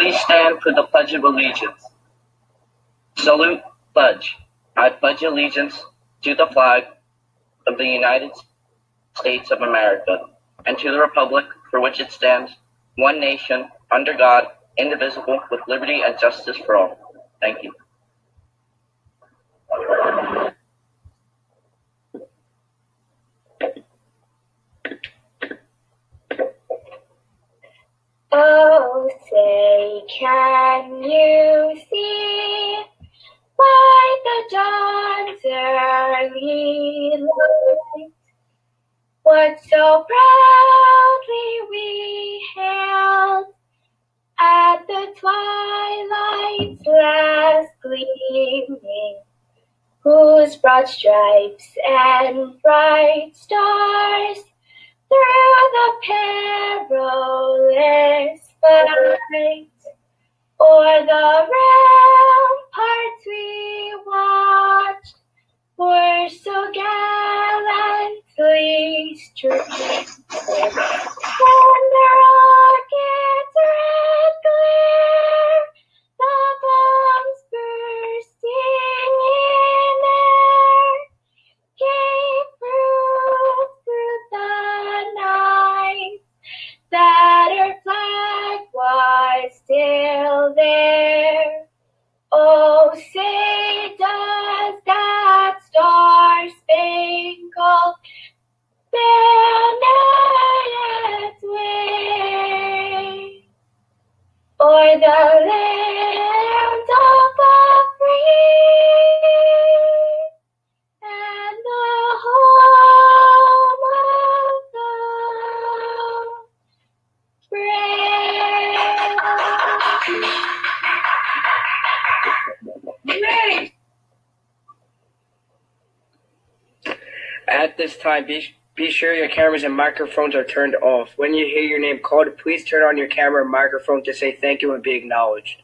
Please stand for the Pledge of Allegiance. Salute, pledge. I pledge allegiance to the flag of the United States of America and to the republic for which it stands, one nation, under God, indivisible, with liberty and justice for all. Thank you. Oh, say, can you see by the dawn's early light what so proudly we hailed at the twilight's last gleaming, whose broad stripes and bright stars through the perilous fight o'er the ramparts we watched were so gallantly streamed. When the rocket's red glare, the bombs bursting in air, gave proof through the night that our flag was still there. Oh, say does that star-spangled banner yet wave o'er the land of the free and the home of the brave? Great. At this time, be sure your cameras and microphones are turned off. When you hear your name called, please turn on your camera and microphone to say thank you and be acknowledged.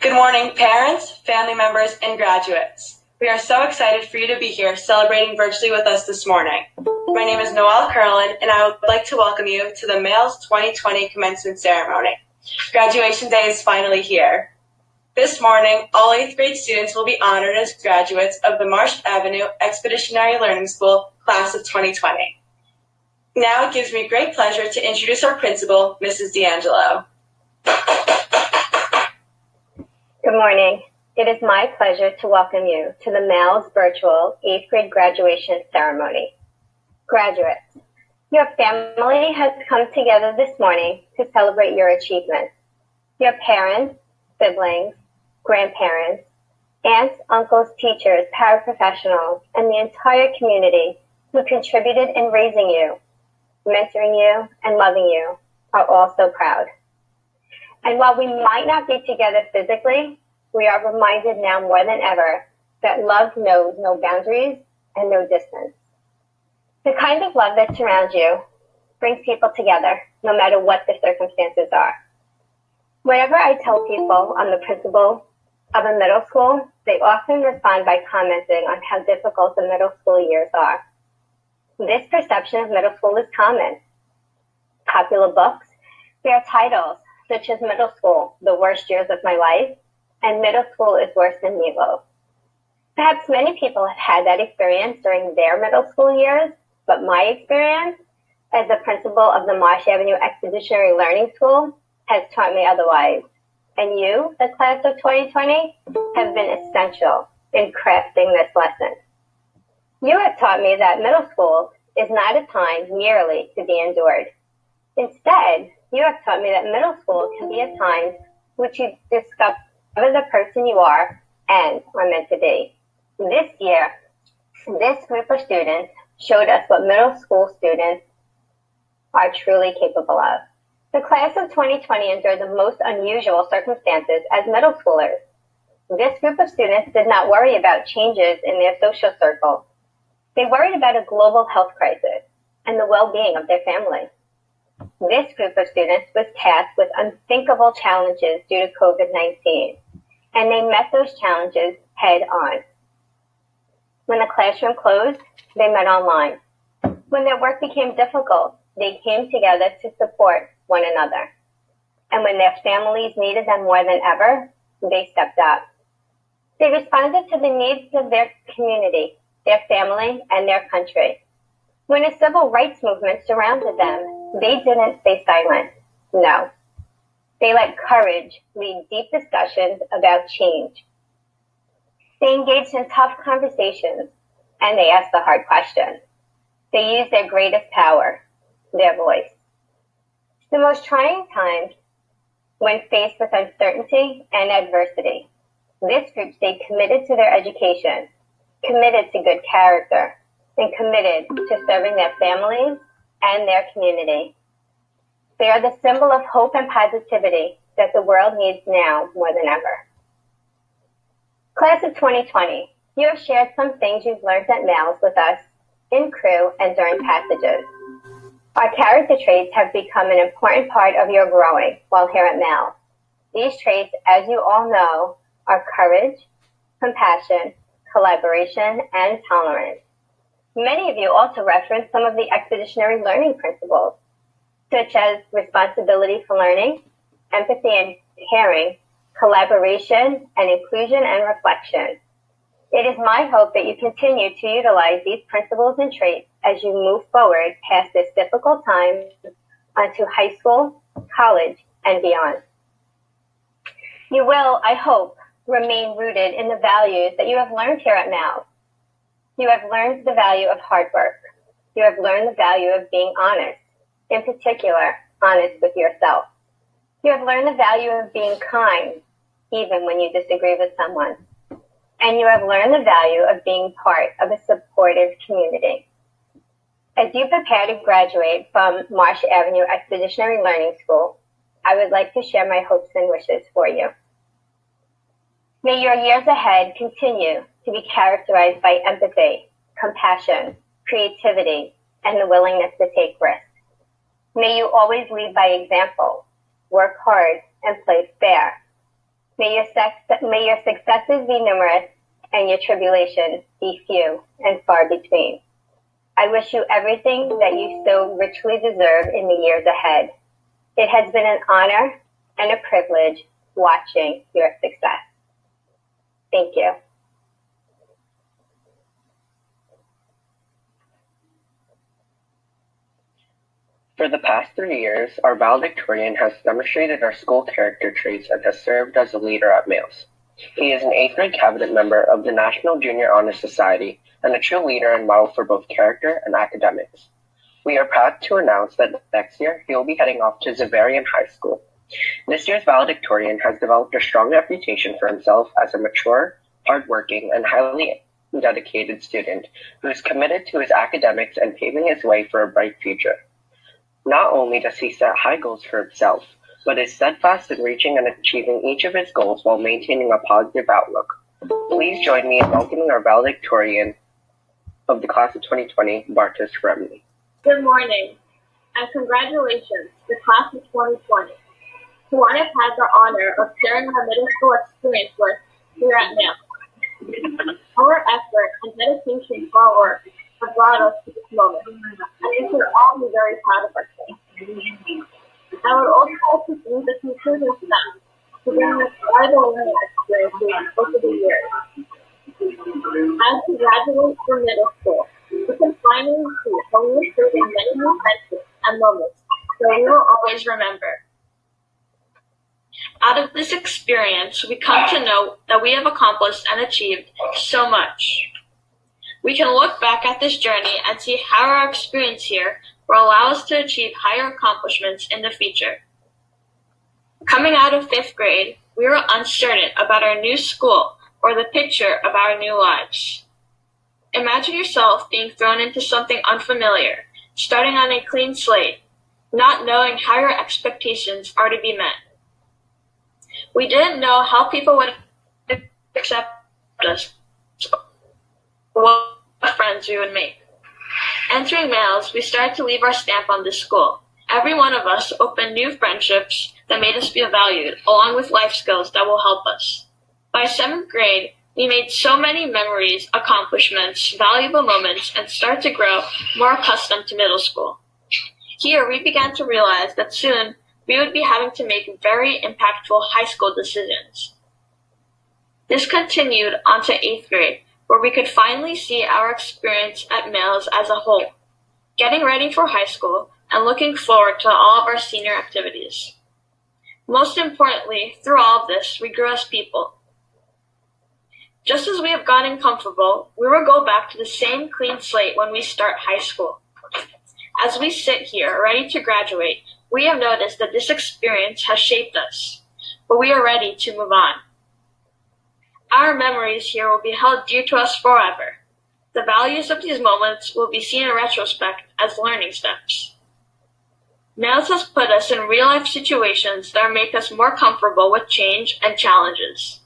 Good morning, parents, family members, and graduates. We are so excited for you to be here celebrating virtually with us this morning. My name is Noelle Curlin, and I would like to welcome you to the MAELS 2020 Commencement Ceremony. Graduation day is finally here. This morning, all 8th grade students will be honored as graduates of the Marsh Avenue Expeditionary Learning School Class of 2020. Now it gives me great pleasure to introduce our principal, Mrs. D'Angelo. Good morning. It is my pleasure to welcome you to the MAELS virtual 8th grade graduation ceremony. Graduates, your family has come together this morning to celebrate your achievements. Your parents, siblings, grandparents, aunts, uncles, teachers, paraprofessionals, and the entire community who contributed in raising you, mentoring you, and loving you are all so proud. And while we might not be together physically, we are reminded now more than ever that love knows no boundaries and no distance. The kind of love that surrounds you brings people together, no matter what the circumstances are. Whenever I tell people I'm the principal of a middle school, they often respond by commenting on how difficult the middle school years are. This perception of middle school is common. Popular books bear titles such as Middle School, The Worst Years of My Life, and Middle School is Worse Than Meatloaf. Perhaps many people have had that experience during their middle school years, but my experience as the principal of the Marsh Avenue Expeditionary Learning School has taught me otherwise. And you, the class of 2020, have been essential in crafting this lesson. You have taught me that middle school is not a time merely to be endured. Instead, you have taught me that middle school can be a time which you discover the person you are and are meant to be. This year, this group of students showed us what middle school students are truly capable of. The class of 2020 endured the most unusual circumstances as middle schoolers. This group of students did not worry about changes in their social circle. They worried about a global health crisis and the well-being of their family. This group of students was tasked with unthinkable challenges due to COVID-19, and they met those challenges head on. When the classroom closed, they met online. When their work became difficult, they came together to support one another. And when their families needed them more than ever, they stepped up. They responded to the needs of their community, their family, and their country. When a civil rights movement surrounded them, they didn't stay silent. No. They let courage lead deep discussions about change. They engaged in tough conversations, and they asked the hard questions. They used their greatest power, their voice. The most trying times, when faced with uncertainty and adversity, this group stayed committed to their education, committed to good character, and committed to serving their families and their community. They are the symbol of hope and positivity that the world needs now more than ever. Class of 2020, you have shared some things you've learned at MAELS with us, in crew, and during passages. Our character traits have become an important part of your growing while here at MAELS. These traits, as you all know, are courage, compassion, collaboration, and tolerance. Many of you also referenced some of the expeditionary learning principles, such as responsibility for learning, empathy and caring, collaboration, and inclusion and reflection. It is my hope that you continue to utilize these principles and traits as you move forward past this difficult time onto high school, college, and beyond. You will, I hope, remain rooted in the values that you have learned here at MAELS. You have learned the value of hard work. You have learned the value of being honest, in particular, honest with yourself. You have learned the value of being kind, even when you disagree with someone. And you have learned the value of being part of a supportive community. As you prepare to graduate from Marsh Avenue Expeditionary Learning School, I would like to share my hopes and wishes for you. May your years ahead continue to be characterized by empathy, compassion, creativity, and the willingness to take risks. May you always lead by example, work hard, and play fair. May your successes be numerous and your tribulations be few and far between. I wish you everything that you so richly deserve in the years ahead. It has been an honor and a privilege watching your success. Thank you. For the past 3 years, our valedictorian has demonstrated our school character traits and has served as a leader at MAELS. He is an 8th grade cabinet member of the National Junior Honor Society and a true leader and model for both character and academics. We are proud to announce that next year he will be heading off to Xaverian High School. This year's valedictorian has developed a strong reputation for himself as a mature, hardworking, and highly dedicated student who is committed to his academics and paving his way for a bright future. Not only does he set high goals for himself, but is steadfast in reaching and achieving each of his goals while maintaining a positive outlook. Please join me in welcoming our valedictorian of the class of 2020, Bartos Remley. Good morning, and congratulations to the class of 2020, who I have had the honor of sharing my middle school experience with here at MAELS. Our effort and dedication to our work have brought us to this moment, and we should all be very proud of ourselves. I would also like to thank the teachers and staff for bringing us valuable learning experiences over the years. As we graduate from middle school, we can finally see how we were serving many new friendships and moments that we will always remember. Out of this experience, we come to know that we have accomplished and achieved so much. We can look back at this journey and see how our experience here will allow us to achieve higher accomplishments in the future. Coming out of 5th grade, we were uncertain about our new school or the picture of our new lives. Imagine yourself being thrown into something unfamiliar, starting on a clean slate, not knowing how your expectations are to be met. We didn't know how people would accept us, what friends we would make. Entering MAELS, we started to leave our stamp on this school. Every one of us opened new friendships that made us feel valued, along with life skills that will help us. By 7th grade, we made so many memories, accomplishments, valuable moments, and started to grow more accustomed to middle school. Here we began to realize that soon we would be having to make very impactful high school decisions. This continued onto 8th grade, where we could finally see our experience at MAELS as a whole, getting ready for high school and looking forward to all of our senior activities. Most importantly, through all of this, we grew as people. Just as we have gotten comfortable, we will go back to the same clean slate when we start high school. As we sit here, ready to graduate, we have noticed that this experience has shaped us, but we are ready to move on. Our memories here will be held dear to us forever. The values of these moments will be seen in retrospect as learning steps. MAELS has put us in real-life situations that make us more comfortable with change and challenges.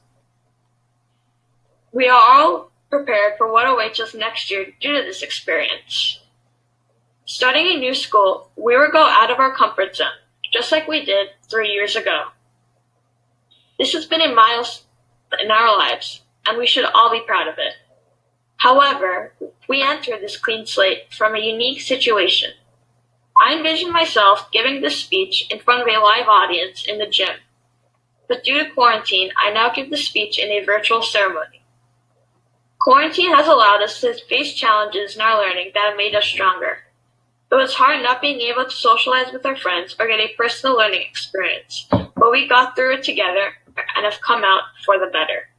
We are all prepared for what awaits us next year due to this experience. Starting a new school, we will go out of our comfort zone, just like we did 3 years ago. This has been a milestone in our lives, and we should all be proud of it. However, we entered this clean slate from a unique situation. I envisioned myself giving this speech in front of a live audience in the gym, but due to quarantine, I now give the speech in a virtual ceremony. Quarantine has allowed us to face challenges in our learning that have made us stronger. It was hard not being able to socialize with our friends or get a personal learning experience, but we got through it together and have come out for the better.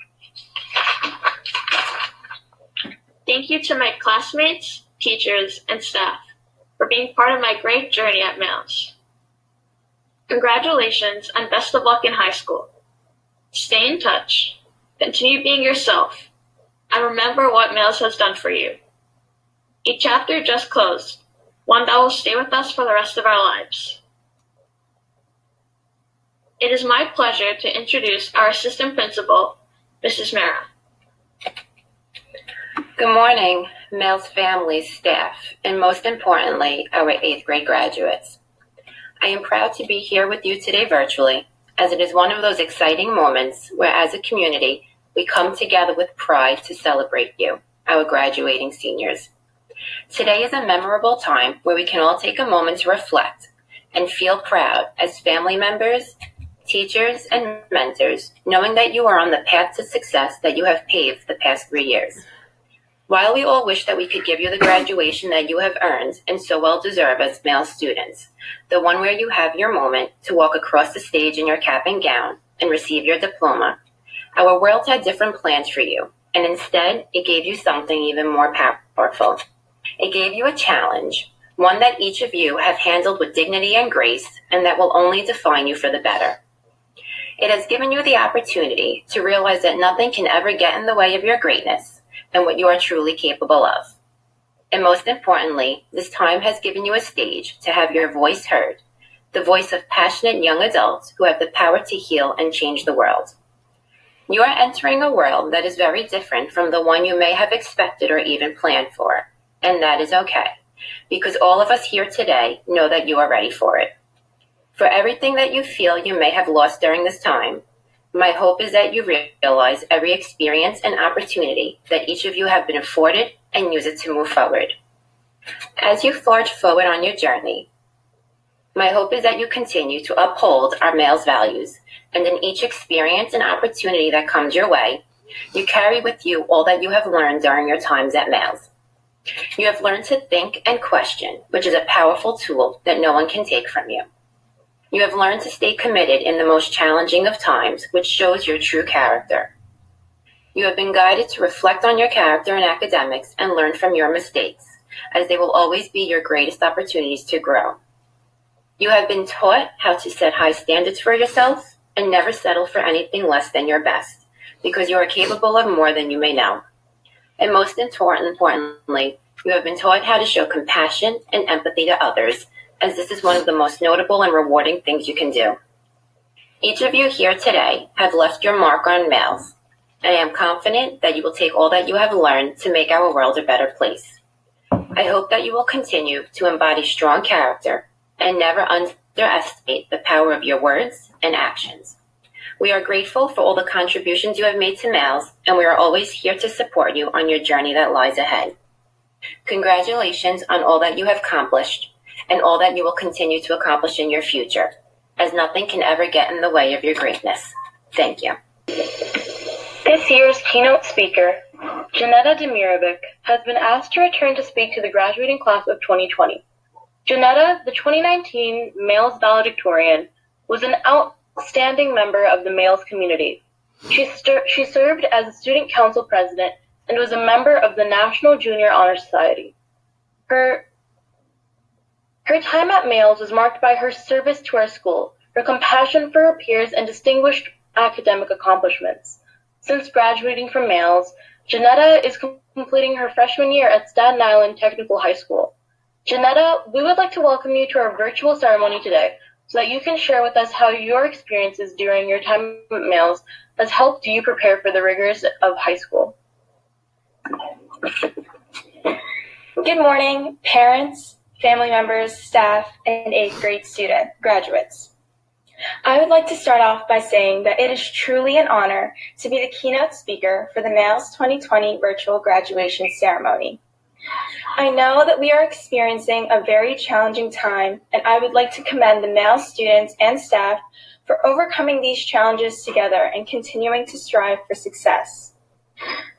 Thank you to my classmates, teachers, and staff for being part of my great journey at MAELS. Congratulations and best of luck in high school. Stay in touch, continue being yourself, and remember what MAELS has done for you. A chapter just closed, one that will stay with us for the rest of our lives. It is my pleasure to introduce our assistant principal, Mrs. Mara. Good morning, MAELS family, staff, and most importantly, our 8th grade graduates. I am proud to be here with you today virtually, as it is one of those exciting moments where as a community, we come together with pride to celebrate you, our graduating seniors. Today is a memorable time where we can all take a moment to reflect and feel proud as family members, teachers, and mentors, knowing that you are on the path to success that you have paved the past 3 years. While we all wish that we could give you the graduation that you have earned and so well deserve as MAELS students, the one where you have your moment to walk across the stage in your cap and gown and receive your diploma, our world had different plans for you, and instead it gave you something even more powerful. It gave you a challenge, one that each of you have handled with dignity and grace, and that will only define you for the better. It has given you the opportunity to realize that nothing can ever get in the way of your greatness and what you are truly capable of. And most importantly, this time has given you a stage to have your voice heard, the voice of passionate young adults who have the power to heal and change the world. You are entering a world that is very different from the one you may have expected or even planned for. And that is okay, because all of us here today know that you are ready for it. For everything that you feel you may have lost during this time, my hope is that you realize every experience and opportunity that each of you have been afforded and use it to move forward. As you forge forward on your journey, my hope is that you continue to uphold our MAELS values, and in each experience and opportunity that comes your way, you carry with you all that you have learned during your times at MAELS. You have learned to think and question, which is a powerful tool that no one can take from you. You have learned to stay committed in the most challenging of times, which shows your true character. You have been guided to reflect on your character in academics and learn from your mistakes, as they will always be your greatest opportunities to grow. You have been taught how to set high standards for yourself and never settle for anything less than your best, because you are capable of more than you may know. And most importantly, you have been taught how to show compassion and empathy to others, as this is one of the most notable and rewarding things you can do. Each of you here today have left your mark on MAELS, and I am confident that you will take all that you have learned to make our world a better place. I hope that you will continue to embody strong character and never underestimate the power of your words and actions. We are grateful for all the contributions you have made to MAELS, and we are always here to support you on your journey that lies ahead. Congratulations on all that you have accomplished, and all that you will continue to accomplish in your future, as nothing can ever get in the way of your greatness. Thank you. This year's keynote speaker, Janetta Demirovic, has been asked to return to speak to the graduating class of 2020. Janetta, the 2019 MAELS valedictorian, was an outstanding member of the MAELS community. She served as a student council president and was a member of the National Junior Honor Society. Her time at MAELS was marked by her service to our school, her compassion for her peers, and distinguished academic accomplishments. Since graduating from MAELS, Janetta is completing her freshman year at Staten Island Technical High School. Janetta, we would like to welcome you to our virtual ceremony today so that you can share with us how your experiences during your time at MAELS has helped you prepare for the rigors of high school. Good morning, parents, family members, staff, and 8th grade graduates. I would like to start off by saying that it is truly an honor to be the keynote speaker for the MAELS 2020 virtual graduation ceremony. I know that we are experiencing a very challenging time, and I would like to commend the MAELS students and staff for overcoming these challenges together and continuing to strive for success.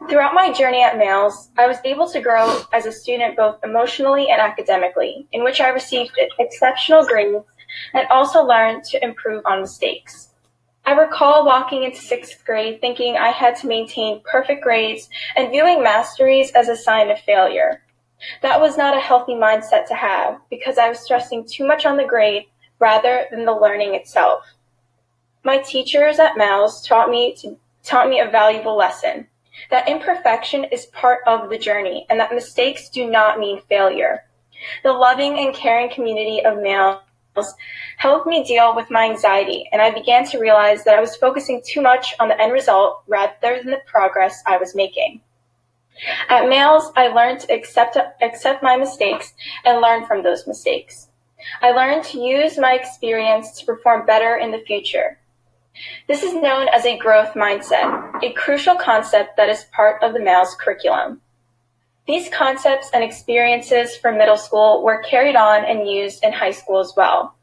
Throughout my journey at MAELS, I was able to grow as a student both emotionally and academically, in which I received exceptional grades and also learned to improve on mistakes. I recall walking into 6th grade thinking I had to maintain perfect grades and viewing masteries as a sign of failure. That was not a healthy mindset to have because I was stressing too much on the grade rather than the learning itself. My teachers at MAELS taught me a valuable lesson, that imperfection is part of the journey and that mistakes do not mean failure. The loving and caring community of MAELS helped me deal with my anxiety, and I began to realize that I was focusing too much on the end result rather than the progress I was making. At MAELS, I learned to accept my mistakes and learn from those mistakes. I learned to use my experience to perform better in the future. This is known as a growth mindset, a crucial concept that is part of the MAELS curriculum. These concepts and experiences from middle school were carried on and used in high school as well.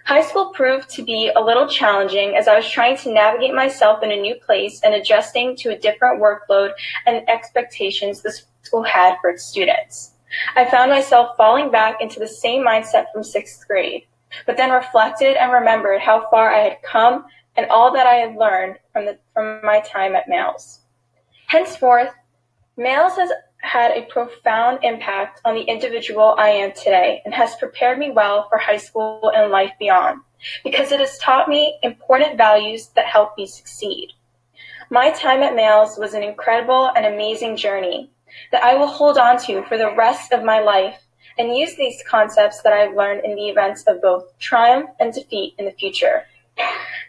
High school proved to be a little challenging as I was trying to navigate myself in a new place and adjusting to a different workload and expectations the school had for its students. I found myself falling back into the same mindset from 6th grade, but then reflected and remembered how far I had come and all that I had learned from my time at MAELS. Henceforth, MAELS has had a profound impact on the individual I am today and has prepared me well for high school and life beyond, because it has taught me important values that help me succeed. My time at MAELS was an incredible and amazing journey that I will hold on to for the rest of my life and use these concepts that I've learned in the events of both triumph and defeat in the future.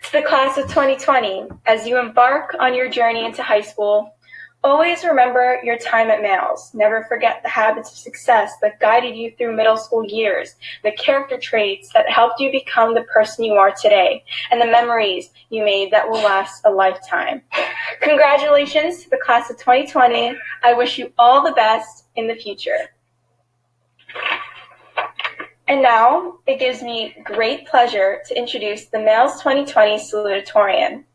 To the class of 2020, as you embark on your journey into high school, always remember your time at MAELS. Never forget the habits of success that guided you through middle school years, the character traits that helped you become the person you are today, and the memories you made that will last a lifetime. Congratulations to the class of 2020. I wish you all the best in the future. And now, it gives me great pleasure to introduce the MAELS 2020 salutatorian.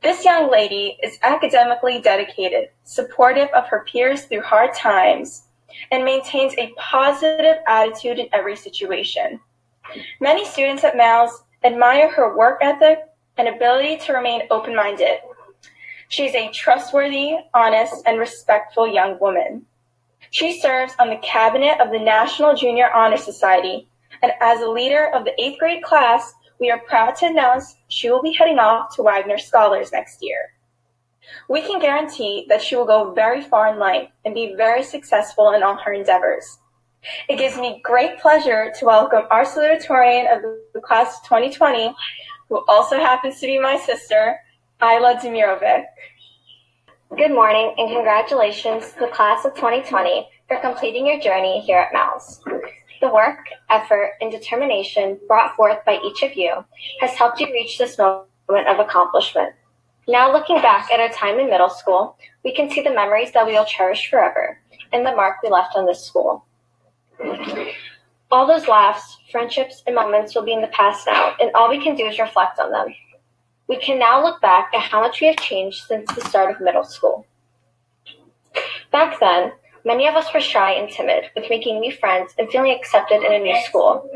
This young lady is academically dedicated, supportive of her peers through hard times, and maintains a positive attitude in every situation. Many students at MAELS admire her work ethic and ability to remain open-minded. She's a trustworthy, honest, and respectful young woman. She serves on the cabinet of the National Junior Honor Society, and as a leader of the 8th grade class, we are proud to announce she will be heading off to Wagner Scholars next year. We can guarantee that she will go very far in life and be very successful in all her endeavors. It gives me great pleasure to welcome our salutatorian of the class of 2020, who also happens to be my sister, Ayla Demirovic. Good morning and congratulations to the class of 2020 for completing your journey here at MAELS. The work, effort, and determination brought forth by each of you has helped you reach this moment of accomplishment. Now looking back at our time in middle school, we can see the memories that we will cherish forever and the mark we left on this school. All those laughs, friendships, and moments will be in the past now, and all we can do is reflect on them. We can now look back at how much we have changed since the start of middle school. Back then, many of us were shy and timid with making new friends and feeling accepted in a new school.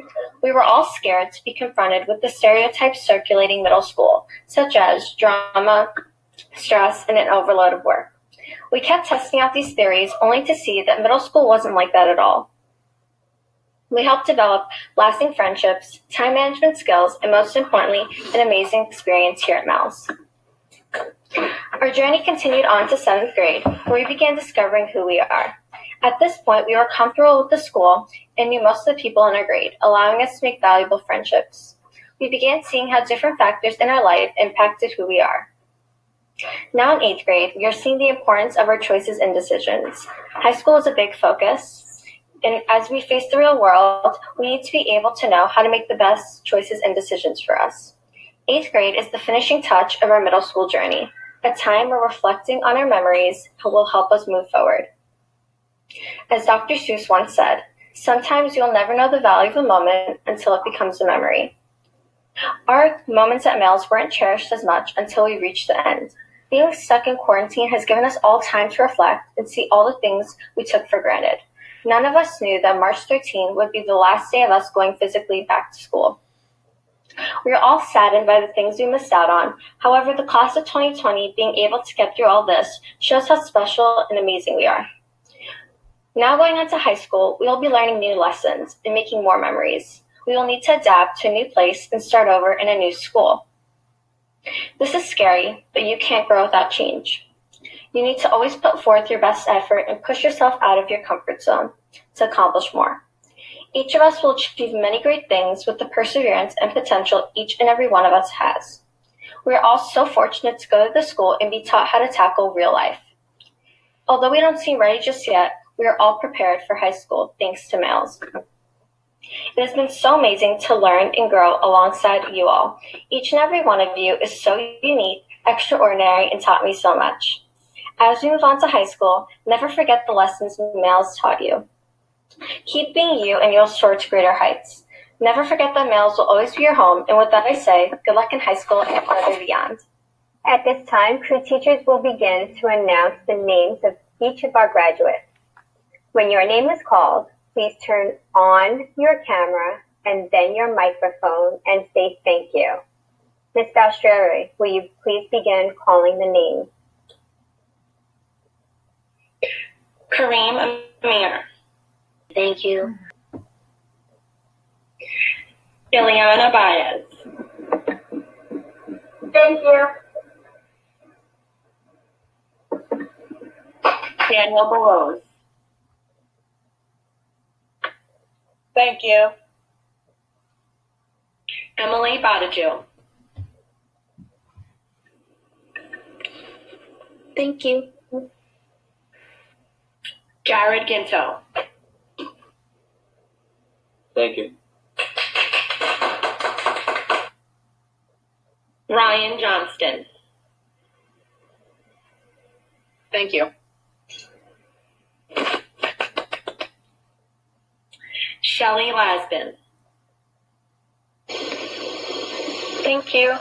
We were all scared to be confronted with the stereotypes circulating middle school, such as drama, stress, and an overload of work. We kept testing out these theories only to see that middle school wasn't like that at all. We helped develop lasting friendships, time management skills, and most importantly, an amazing experience here at MAELS. Our journey continued on to 7th grade, where we began discovering who we are. At this point, we were comfortable with the school and knew most of the people in our grade, allowing us to make valuable friendships. We began seeing how different factors in our life impacted who we are. Now in 8th grade, we are seeing the importance of our choices and decisions. High school is a big focus, and as we face the real world, we need to be able to know how to make the best choices and decisions for us. 8th grade is the finishing touch of our middle school journey, a time where reflecting on our memories will help us move forward. As Dr. Seuss once said, sometimes you'll never know the value of a moment until it becomes a memory. Our moments at MAELS weren't cherished as much until we reached the end. Being stuck in quarantine has given us all time to reflect and see all the things we took for granted. None of us knew that March 13 would be the last day of us going physically back to school. We are all saddened by the things we missed out on. However, the class of 2020 being able to get through all this shows how special and amazing we are. Now going on to high school, we will be learning new lessons and making more memories. We will need to adapt to a new place and start over in a new school. This is scary, but you can't grow without change. You need to always put forth your best effort and push yourself out of your comfort zone to accomplish more. Each of us will achieve many great things with the perseverance and potential each and every one of us has. We are all so fortunate to go to the school and be taught how to tackle real life. Although we don't seem ready just yet, we are all prepared for high school thanks to MAELS. It has been so amazing to learn and grow alongside you all. Each and every one of you is so unique, extraordinary, and taught me so much. As we move on to high school, never forget the lessons MAELS taught you. Keep being you and you'll soar to greater heights. Never forget that MAELS will always be your home, and with that I say, good luck in high school and further beyond. At this time, crew teachers will begin to announce the names of each of our graduates. When your name is called, please turn on your camera and then your microphone and say thank you. Ms. Balstreri, will you please begin calling the names? Kareem Amir. Thank you. Ileana Baez. Thank you. Daniel Bellows. Thank you. Emily Badaju. Thank you. Jared Ginto. Thank you. Ryan Johnston. Thank you. Shelley Lasbin. Thank you.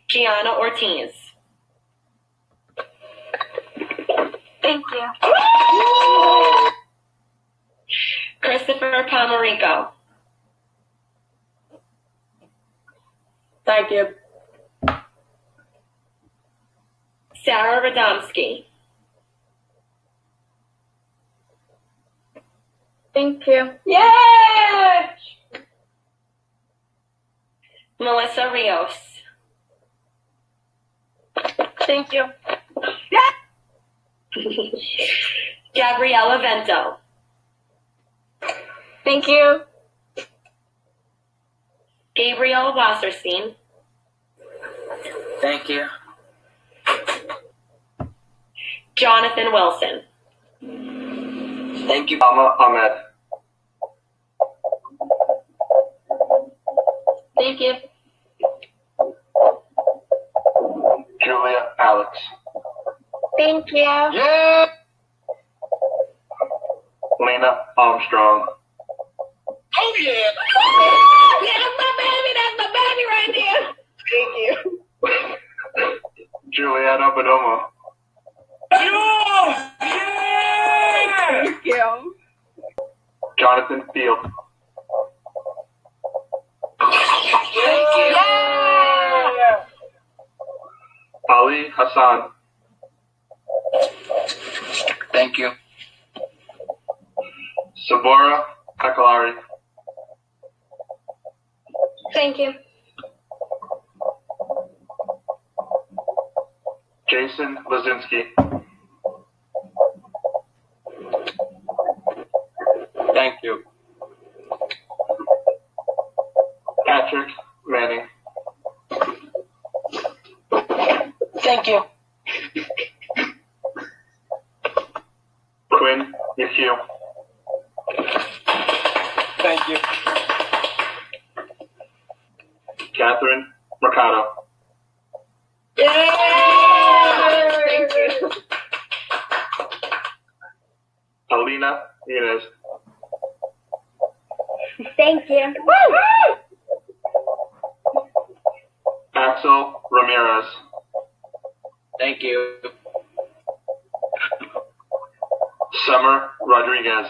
Gianna Ortiz. Thank you. Christopher Palmarico. Thank you. Sarah Radomski. Thank you. Yay! Melissa Rios. Thank you. Gabriella Vento. Thank you. Gabriel Wasserstein. Thank you. Jonathan Wilson. Thank you, Mama Ahmed. Thank you. Julia Alex. Thank you. Yeah! Lena Armstrong. Oh yeah! Yeah, that's my baby. That's my baby right there. Thank you. Juliana Bonomo. Yeah! Thank you. Jonathan Field. Thank you. Yeah. Ali Hassan. Thank you. Sabora Akalari. Thank you. Jason Lazinski. Thank you. Patrick Manning. Thank you. Quinn Yahil. Thank you. Catherine Mercado. Yay! Thank you. Alina Inez. Thank you. Axel Ramirez. Thank you. Summer Rodriguez.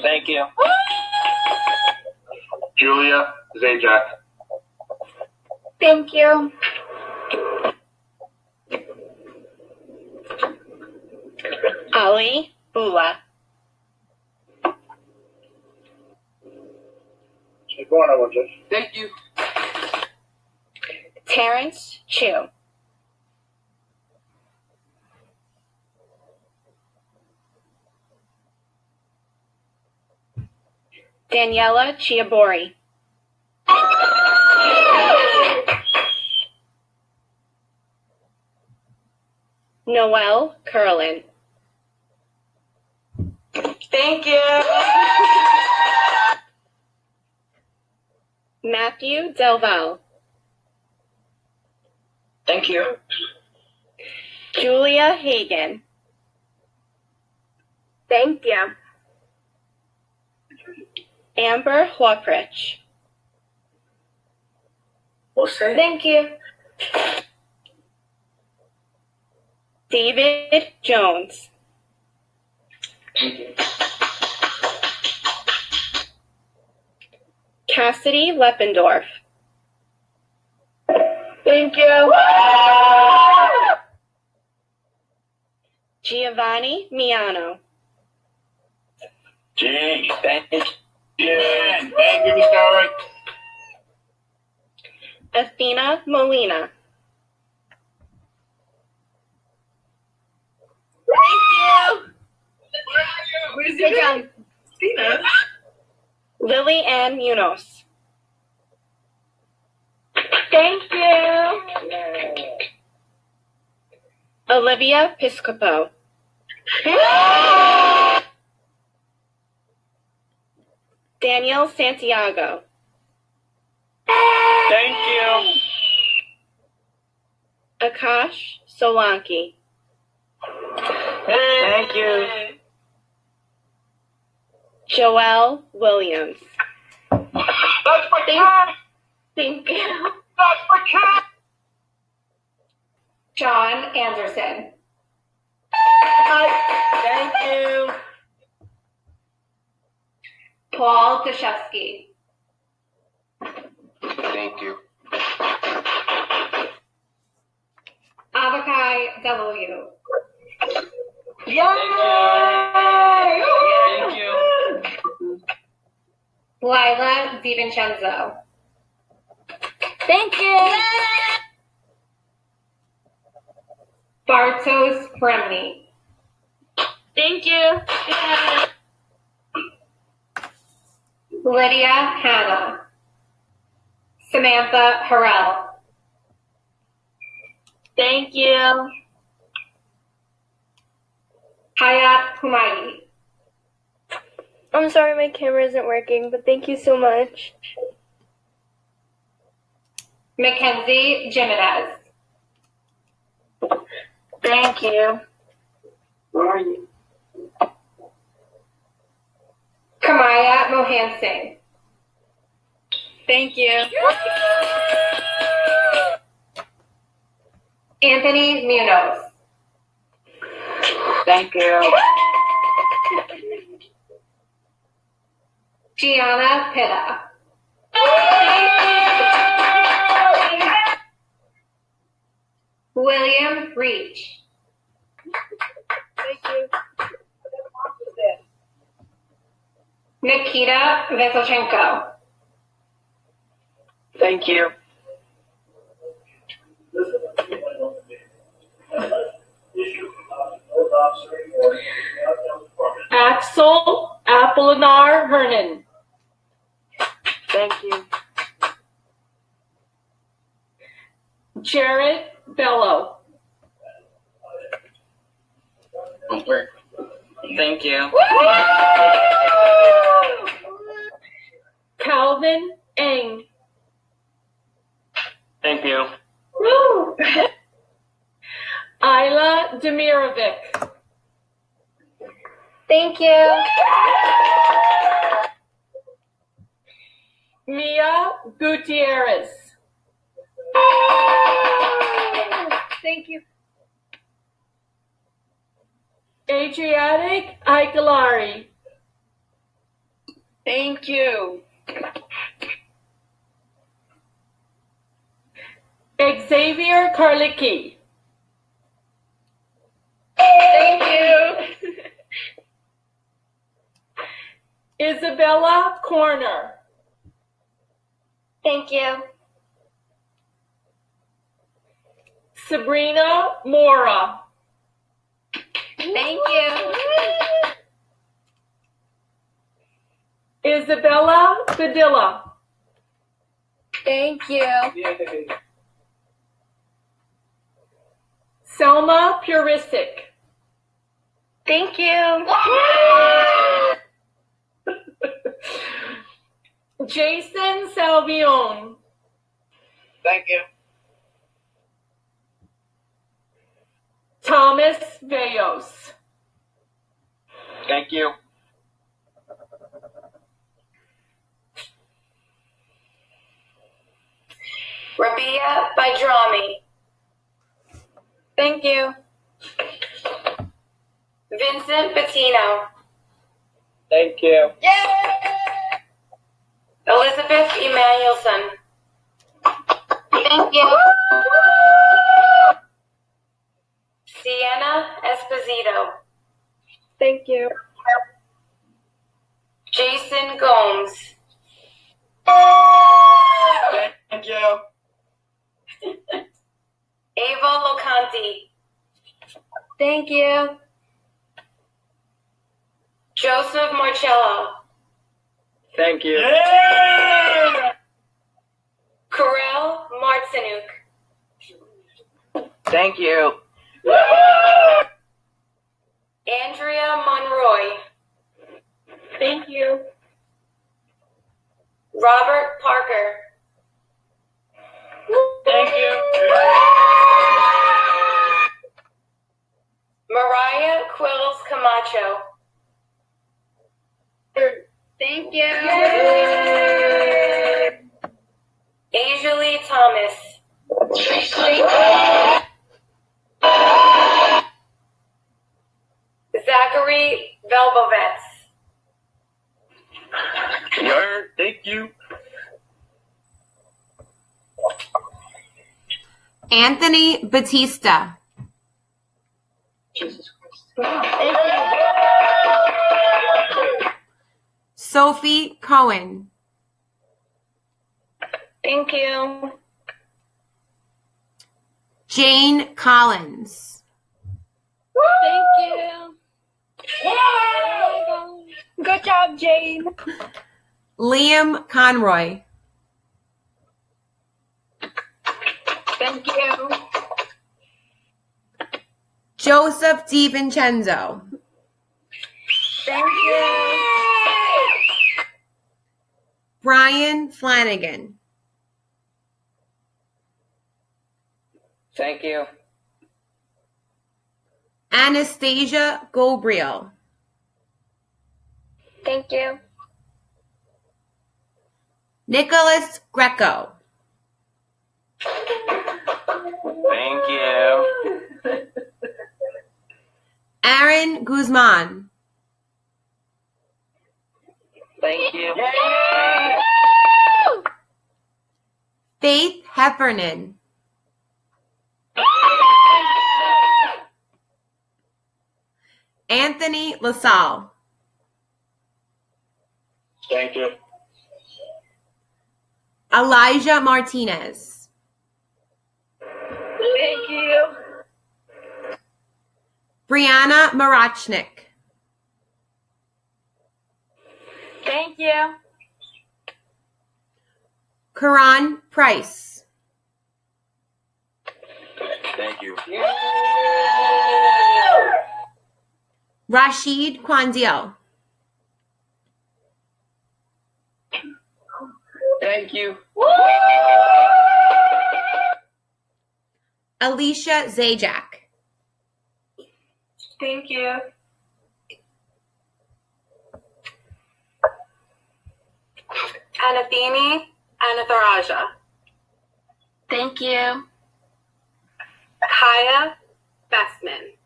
Thank you. Julia Zajac. Thank you. Ali Bula. Thank you. Terrence Chu. Daniela Chiabori. Noelle Curlin. Thank you. Matthew Delval. Thank you. Julia Hagan. Thank you. Amber Huaprich. Thank you. David Jones. Cassidy Leppendorf. Thank you. Giovanni Miano. Gee, thank you. Thank you, Mr. Athena Molina. Where's Good job. Tina? Lily Ann Munoz. Thank you. Olivia Piscopo. Daniel Santiago. Thank you. Akash Solanki. Thank you. Joelle Williams. That's my cat. Thank you. That's my cat. John Anderson. Thank you. Paul Deshevsky. Thank you. Avakai Deluyu. Yay! Thank you. Lila DiVincenzo. Thank you. Bartos Kremny. Thank you. Lydia Hanna. Samantha Harrell. Thank you. Hayat Humaydi. I'm sorry my camera isn't working, but thank you so much. Mackenzie Jimenez. Thank you. Where are you? Kamaya Mohan Singh. Thank you. Anthony Munoz. Thank you. Gianna Pitta. William Reach. Thank you. Nikita Veselchenko. Thank you. Axel Apolinar Hernan. Thank you. Jared Bello. Thank you. Calvin Eng. Thank you. Woo! Isla Demirovic. Thank you. Mia Gutierrez. Thank you. Adriatic Aikalari. Thank you. Xavier Karlicki. Thank you. Isabella Corner. Thank you. Sabrina Mora. Thank you. Isabella Padilla. Thank you. Selma Purisic. Thank you. Jason Salvione. Thank you. Thomas Vayos. Thank you. Rabia Baidrami. Thank you. Vincent Bettino. Thank you. Elizabeth Emanuelson. Thank you. Sienna Esposito. Thank you. Jason Gomes. Thank you. Ava Locanti. Thank you. Joseph Marcello. Thank you. Karel Martsinuk. Thank you. Andrea Monroy. Thank you. Robert Parker. Thank you. Mariah Quills Camacho. Thank you. Asia Lee Thomas. Zachary Velbovets. Thank you. Anthony Batista. Jesus Christ. Thank you. Sophie Cohen. Thank you. Jane Collins. Thank you. Good job, Jane. Liam Conroy. Thank you. Joseph DiVincenzo. Thank you. Brian Flanagan. Thank you. Anastasia Gobriel. Thank you. Nicholas Greco. Thank you. Aaron Guzman. Thank you. Yay! Faith Heffernan. Anthony LaSalle. Thank you. Elijah Martinez. Thank you. Brianna Marachnik. Thank you. Karan Price. Thank you. Rashid Quandiel. Thank you. Alicia Zajac. Thank you. Anathini Anatharaja. Thank you. Kaya Bestman.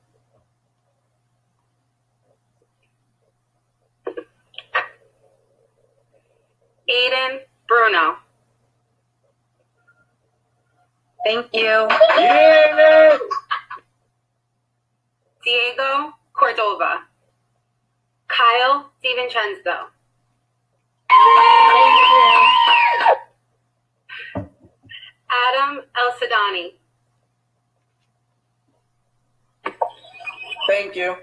Aiden Bruno. Thank you. Yeah! Diego Cordova. Kyle DiVincenzo. Adam El Sadani. Thank you.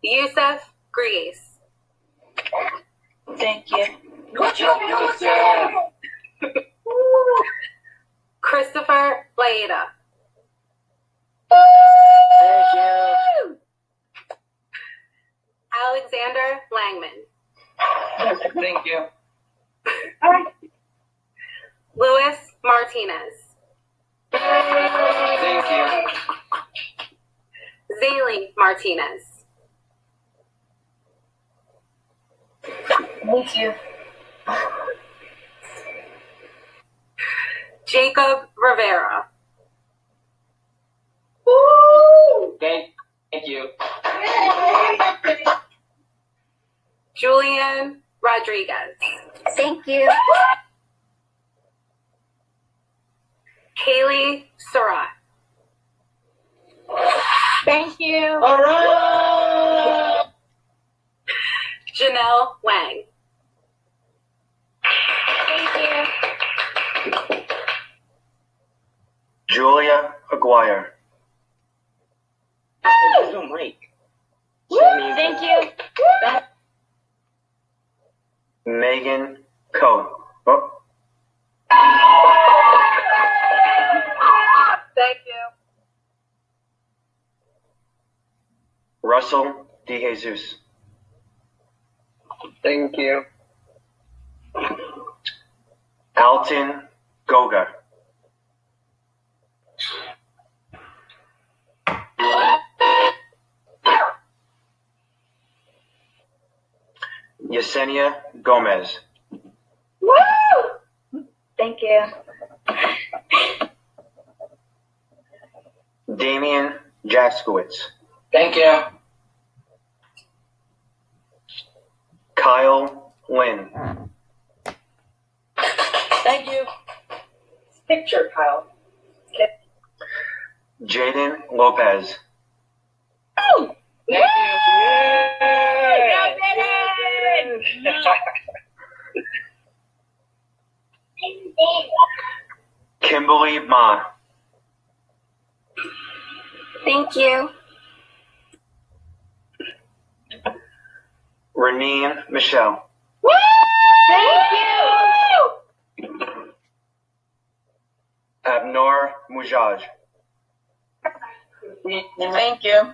Yusuf Grease. Thank you. Good job, Yusuf. Christopher Laeta. Thank you. Alexander Langman. Thank you. Luis Martinez. Thank you. Zaylee Martinez. Thank you. Jacob Rivera. Thank you. Julian Rodriguez. Thank you. Kaylee Surratt. Thank you. All right. Janelle Wang. Thank you. Julia Aguirre. Mike. Thank you. Megan Coe. Oh, Thank you. Russell DeJesus. Thank you. Alton Goga. Yesenia Gomez. Woo! Thank you. Damian Jaskowitz. Thank you. Kyle Lynn. Thank you. Picture, Kyle. Jaden Lopez. Oh! Thank Kimberly Ma. Thank you. Reneen Michelle. Thank you. Abnor Mujaj. Thank you.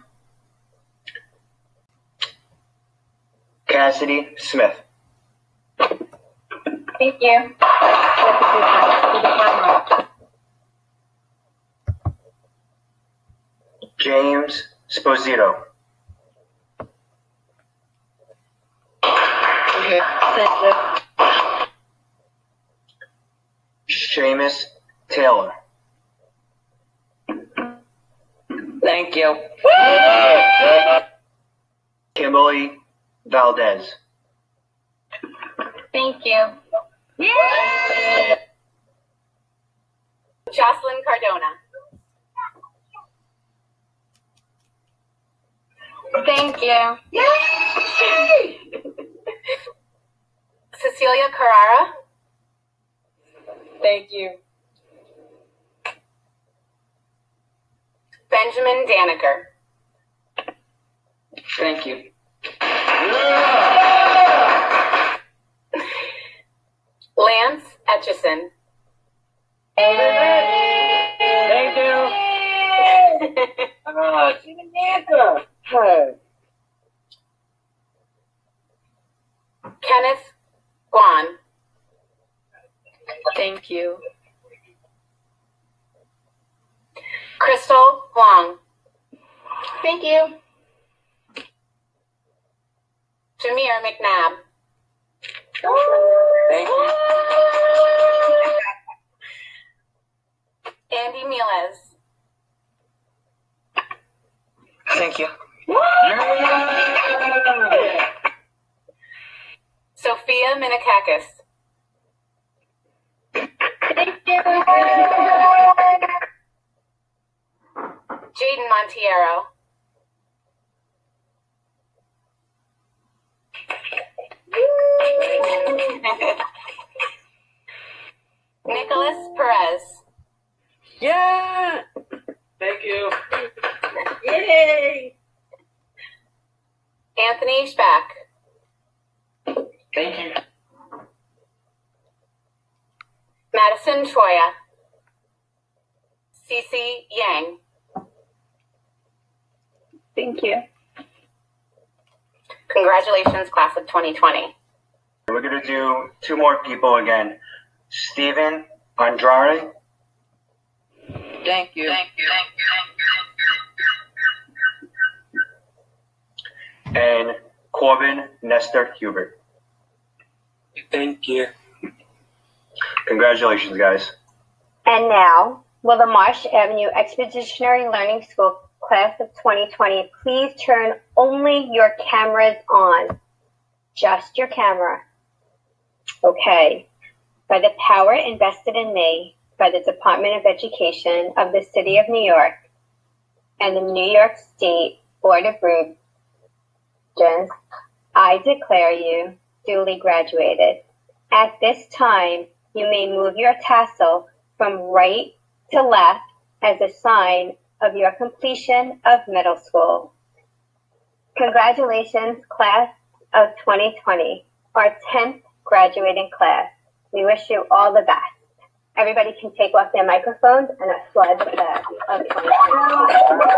Cassidy Smith. Thank you. James Sposito. Okay, thank you. Seamus Taylor. Thank you. Kimberly Valdez. Thank you. Jocelyn Cardona. Thank you. Cecilia Carrara. Thank you. Benjamin Daniker. Thank you. Lance Etchison. Thank you. Kenneth Guan. Thank you. Crystal Huang. Thank you. Jameer McNabb. Thank you. Andy Miles. Thank you. Sophia Minakakis. Thank you. Jaden Montiero. Nicholas Perez. Yeah. Thank you. Yay. Anthony Spack. Thank you. Madison Troya. Cece Yang. Thank you. Congratulations, class of 2020. We're going to do two more people again. Stephen Andrade. Thank you. And Corbin Nestor Hubert. Thank you. Congratulations, guys. And now, will the Marsh Avenue Expeditionary Learning School class of 2020 please turn only your cameras on? Just your camera. Okay. By the power invested in me by the Department of Education of the City of New York and the New York State Board of Regents, I declare you duly graduated. At this time, you may move your tassel from right to left as a sign of your completion of middle school. Congratulations, class of 2020, our 10th graduating class. We wish you all the best. Everybody can take off their microphones and applaud the class of 2020.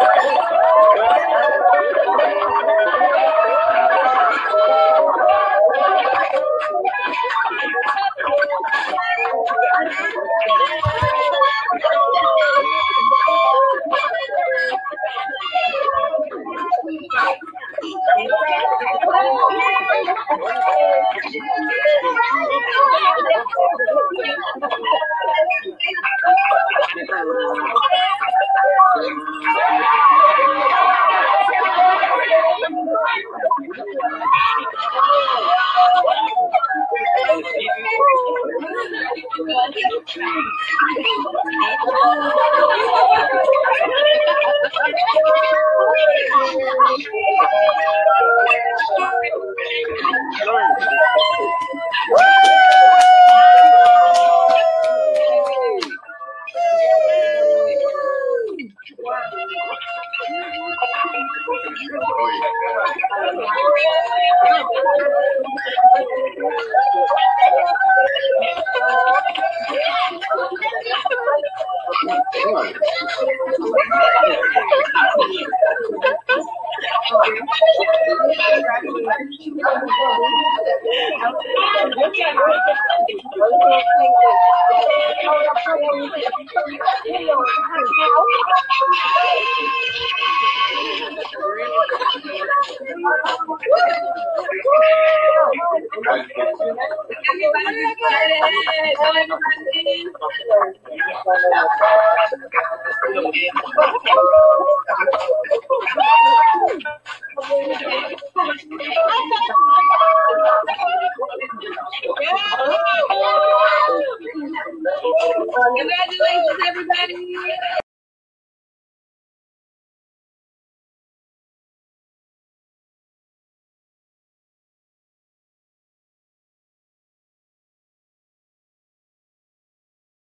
Everybody.